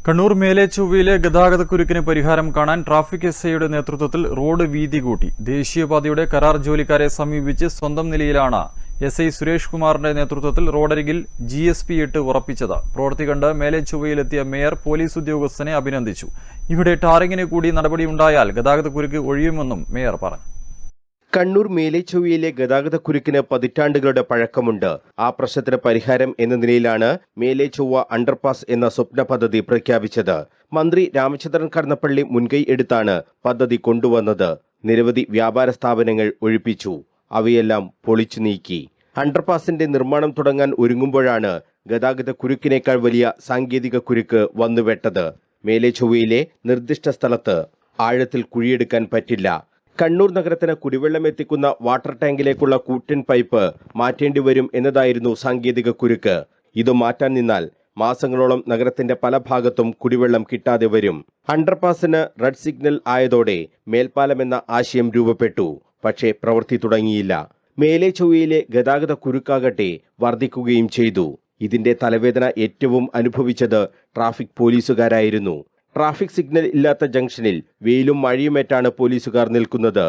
കണ്ണൂർ മേലേച്ചൊവ്വയിലെ ഗതാഗതക്കുരുക്കിന് പരിഹാരം കാണാൻ ട്രാഫിക് എസ്ഐയുടെ നേതൃത്വത്തിൽ റോഡ് വീതി കൂട്ടി. ദേശീയപാതയുടെ കരാർ ജോലിക്കാരെ സമീപിച്ച് സ്വന്തം നിലയിലാണ് എസ്ഐ സുരേഷ് കുമാറിന്റെ നേതൃത്വത്തിൽ റോഡരികിൽ GSP ഇട്ട് ഉറപ്പിച്ചത്. പ്രവൃത്തി കണ്ട് മേലേച്ചൊവ്വയിലെത്തിയ മേയർ പോലീസ് ഉദ്യോഗസ്ഥനെ അഭിനന്ദിച്ചു. ഇവിടെ ടാറിങ്ങിന് കൂടി നടപടിയുണ്ടായാൽ ഗതാഗതക്കുരുക്ക് ഒഴിയുമെന്നും മേയർ പറഞ്ഞു. കണ്ണൂർ മേലേച്ചൊവ്വയിലെ ഗതാഗതക്കുരുക്കിന് പതിറ്റാണ്ടുകളുടെ പഴക്കമുണ്ട്. ആ പ്രശ്നത്തിന് പരിഹാരം എന്ന നിലയിലാണ് മേലേച്ചൊവ്വ അണ്ടർപാസ് എന്ന സ്വപ്ന പദ്ധതി പ്രഖ്യാപിച്ചത്. മന്ത്രി രാമചന്ദ്രൻ കടന്നപ്പള്ളി മുൻകൈ എടുത്താണ് പദ്ധതി കൊണ്ടുവന്നത്. നിരവധി വ്യാപാര സ്ഥാപനങ്ങൾ ഒഴിപ്പിച്ചു, അവയെല്ലാം പൊളിച്ചു നീക്കി. അണ്ടർപാസിന്റെ നിർമ്മാണം തുടങ്ങാൻ ഒരുങ്ങുമ്പോഴാണ് ഗതാഗതക്കുരുക്കിനേക്കാൾ വലിയ സാങ്കേതിക കുരുക്ക് വന്നുവെട്ടത്. മേലേച്ചൊവ്വയിലെ നിർദ്ദിഷ്ട സ്ഥലത്ത് ആഴത്തിൽ കുഴിയെടുക്കാൻ പറ്റില്ല. കണ്ണൂർ നഗരത്തിന് കുടിവെള്ളം എത്തിക്കുന്ന വാട്ടർ ടാങ്കിലേക്കുള്ള കൂറ്റൻ പൈപ്പ് മാറ്റേണ്ടി വരും എന്നതായിരുന്നു സാങ്കേതിക കുരുക്ക്. ഇത് മാറ്റാൻ നിന്നാൽ മാസങ്ങളോളം നഗരത്തിന്റെ പല ഭാഗത്തും കുടിവെള്ളം കിട്ടാതെ വരും. അണ്ടർപാസിന് റെഡ് സിഗ്നൽ ആയതോടെ മേൽപ്പാലം എന്ന ആശയം രൂപപ്പെട്ടു. പക്ഷേ പ്രവൃത്തി തുടങ്ങിയില്ല. മേലേച്ചൊവ്വയിലെ ഗതാഗത കുരുക്കാകട്ടെ വർദ്ധിക്കുകയും ചെയ്തു. ഇതിന്റെ തലവേദന ഏറ്റവും അനുഭവിച്ചത് ട്രാഫിക് പോലീസുകാരായിരുന്നു. ട്രാഫിക് സിഗ്നൽ ഇല്ലാത്ത ജംഗ്ഷനിൽ വെയിലും മഴയുമേറ്റാണ് പോലീസുകാർ നിൽക്കുന്നത്.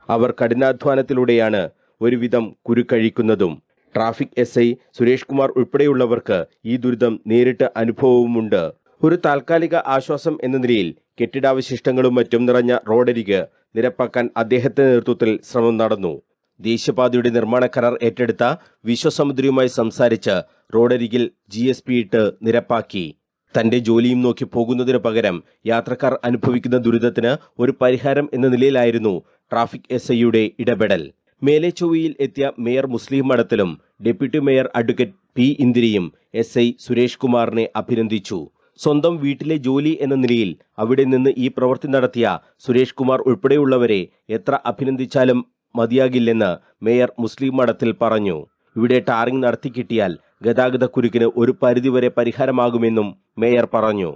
അവർ കഠിനാധ്വാനത്തിലൂടെയാണ് ഒരുവിധം കുരുക്കഴിക്കുന്നതും. ട്രാഫിക് SI സുരേഷ് കുമാർ ഉൾപ്പെടെയുള്ളവർക്ക് ഈ ദുരിതം നേരിട്ട് അനുഭവവുമുണ്ട്. ഒരു താൽക്കാലിക ആശ്വാസം എന്ന നിലയിൽ കെട്ടിടാവശിഷ്ടങ്ങളും മറ്റും നിറഞ്ഞ റോഡരിക് നിരപ്പാക്കാൻ അദ്ദേഹത്തിന്റെ നേതൃത്വത്തിൽ ശ്രമം നടന്നു. ദേശീയപാതയുടെ നിർമ്മാണ കരാർ ഏറ്റെടുത്ത വിശ്വസമുദ്രയുമായി സംസാരിച്ച് റോഡരികിൽ GSP ഇട്ട് നിരപ്പാക്കി. തന്റെ ജോലിയും നോക്കി പോകുന്നതിനു പകരം യാത്രക്കാർ അനുഭവിക്കുന്ന ദുരിതത്തിന് ഒരു പരിഹാരം എന്ന നിലയിലായിരുന്നു ട്രാഫിക് SIയുടെ ഇടപെടൽ. മേലേച്ചൊവ്വയിൽ എത്തിയ മേയർ മുസ്ലിം മഠത്തിലും ഡെപ്യൂട്ടി മേയർ അഡ്വക്കേറ്റ് P. ഇന്ദിരയും SI സുരേഷ് കുമാറിനെ അഭിനന്ദിച്ചു. സ്വന്തം വീട്ടിലെ ജോലി എന്ന നിലയിൽ അവിടെ നിന്ന് ഈ പ്രവൃത്തി നടത്തിയ സുരേഷ് കുമാർ ഉൾപ്പെടെയുള്ളവരെ എത്ര അഭിനന്ദിച്ചാലും മതിയാകില്ലെന്ന് മേയർ മുസ്ലിം മഠത്തിൽ പറഞ്ഞു. ഇവിടെ ടാറിംഗ് നടത്തിക്കിട്ടിയാൽ ഗതാഗതക്കുരുക്കിന് ഒരു പരിധിവരെ പരിഹാരമാകുമെന്നും മേയർ പറഞ്ഞു.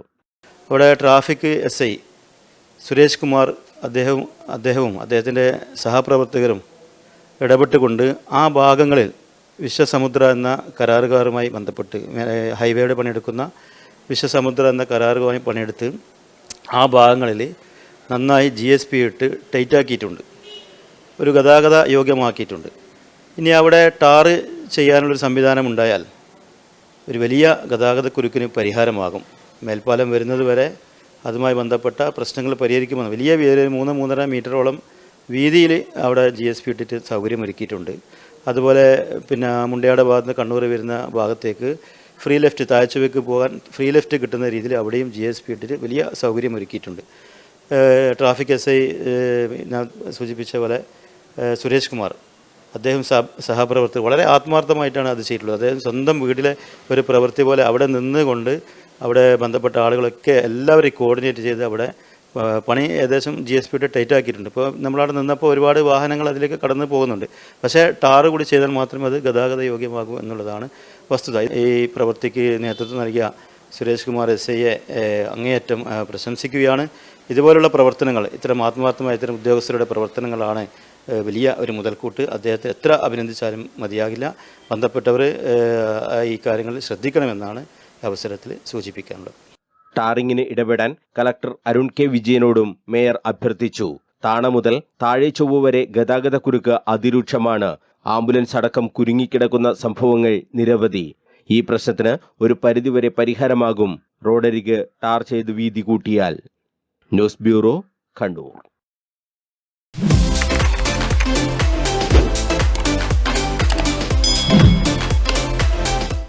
ഇവിടെ ട്രാഫിക് SI സുരേഷ് കുമാർ അദ്ദേഹവും അദ്ദേഹത്തിൻ്റെ സഹപ്രവർത്തകരും ഇടപെട്ടുകൊണ്ട് ആ ഭാഗങ്ങളിൽ വിശ്വസമുദ്ര എന്ന കരാറുകാരുമായി ബന്ധപ്പെട്ട് ഹൈവേയുടെ പണിയെടുക്കുന്ന വിശ്വസമുദ്ര എന്ന കരാറുമായി പണിയെടുത്ത് ആ ഭാഗങ്ങളിൽ നന്നായി GSP ഇട്ട് ടൈറ്റാക്കിയിട്ടുണ്ട്, ഒരു ഗതാഗത യോഗ്യമാക്കിയിട്ടുണ്ട്. ഇനി അവിടെ ടാറ് ചെയ്യാനുള്ളൊരു സംവിധാനം ഉണ്ടായാൽ ഒരു വലിയ ഗതാഗതക്കുരുക്കിന് പരിഹാരമാകും. മേൽപ്പാലം വരുന്നത് വരെ അതുമായി ബന്ധപ്പെട്ട പ്രശ്നങ്ങൾ പരിഹരിക്കുമെന്ന് വലിയ 3-3.5 മീറ്ററോളം വീതിയിൽ അവിടെ GSP ഇട്ടിട്ട് സൗകര്യമൊരുക്കിയിട്ടുണ്ട്. അതുപോലെ പിന്നെ മുണ്ടയാട് ഭാഗത്ത് നിന്ന് കണ്ണൂർ വരുന്ന ഭാഗത്തേക്ക് ഫ്രീ ലെഫ്റ്റ് താഴ്ചവയ്ക്ക് പോകാൻ ഫ്രീ ലെഫ്റ്റ് കിട്ടുന്ന രീതിയിൽ അവിടെയും GSP ഇട്ടിട്ട് വലിയ സൗകര്യമൊരുക്കിയിട്ടുണ്ട്. ട്രാഫിക് SI ഞാൻ സൂചിപ്പിച്ച പോലെ സുരേഷ് കുമാർ അദ്ദേഹം സഹപ്രവർത്തകർ വളരെ ആത്മാർത്ഥമായിട്ടാണ് അത് ചെയ്തിട്ടുള്ളത്. അദ്ദേഹം സ്വന്തം വീട്ടിലെ ഒരു പ്രവൃത്തി പോലെ അവിടെ നിന്നുകൊണ്ട് അവിടെ ബന്ധപ്പെട്ട ആളുകളൊക്കെ എല്ലാവരെയും കോർഡിനേറ്റ് ചെയ്ത് അവിടെ പണി ഏകദേശം GSP ഇട്ട് ടൈറ്റ് ആക്കിയിട്ടുണ്ട്. ഇപ്പോൾ നമ്മളവിടെ നിന്നപ്പോൾ ഒരുപാട് വാഹനങ്ങൾ അതിലേക്ക് കടന്നു പോകുന്നുണ്ട്. പക്ഷേ ടാറ് കൂടി ചെയ്താൽ മാത്രമേ അത് ഗതാഗത യോഗ്യമാകൂ എന്നുള്ളതാണ് വസ്തുത. ഈ പ്രവൃത്തിക്ക് നേതൃത്വം നൽകിയ സുരേഷ് കുമാർ SIയെ അങ്ങേയറ്റം പ്രശംസിക്കുകയാണ്. ഇതുപോലുള്ള പ്രവർത്തനങ്ങൾ, ഇത്തരം ആത്മാർത്ഥമായ ഇത്തരം ഉദ്യോഗസ്ഥരുടെ പ്രവർത്തനങ്ങളാണ് വലിയ ഒരു മുതൽക്കൂട്ട്. അദ്ദേഹത്തെ എത്ര അഭിനന്ദിച്ചാലും മതിയാകില്ല. ബന്ധപ്പെട്ടവർ ഈ കാര്യങ്ങൾ ശ്രദ്ധിക്കണമെന്നാണ് അവസരത്തിൽ സൂചിപ്പിക്കാനുള്ളത്. ടാറിങ്ങിന് ഇടപെടാൻ കളക്ടർ അരുൺ K. വിജയനോടും മേയർ അഭ്യർത്ഥിച്ചു. താണ മുതൽ താഴെച്ചൊവ്വ വരെ ഗതാഗതക്കുരുക്ക് അതിരൂക്ഷമാണ്. ആംബുലൻസ് അടക്കം കുരുങ്ങിക്കിടക്കുന്ന സംഭവങ്ങൾ നിരവധി. ഈ പ്രശ്നത്തിന് ഒരു പരിധിവരെ പരിഹാരമാകും റോഡരിക് ടാർ ചെയ്ത് വീതി കൂട്ടിയാൽ. News bureau, Kannur.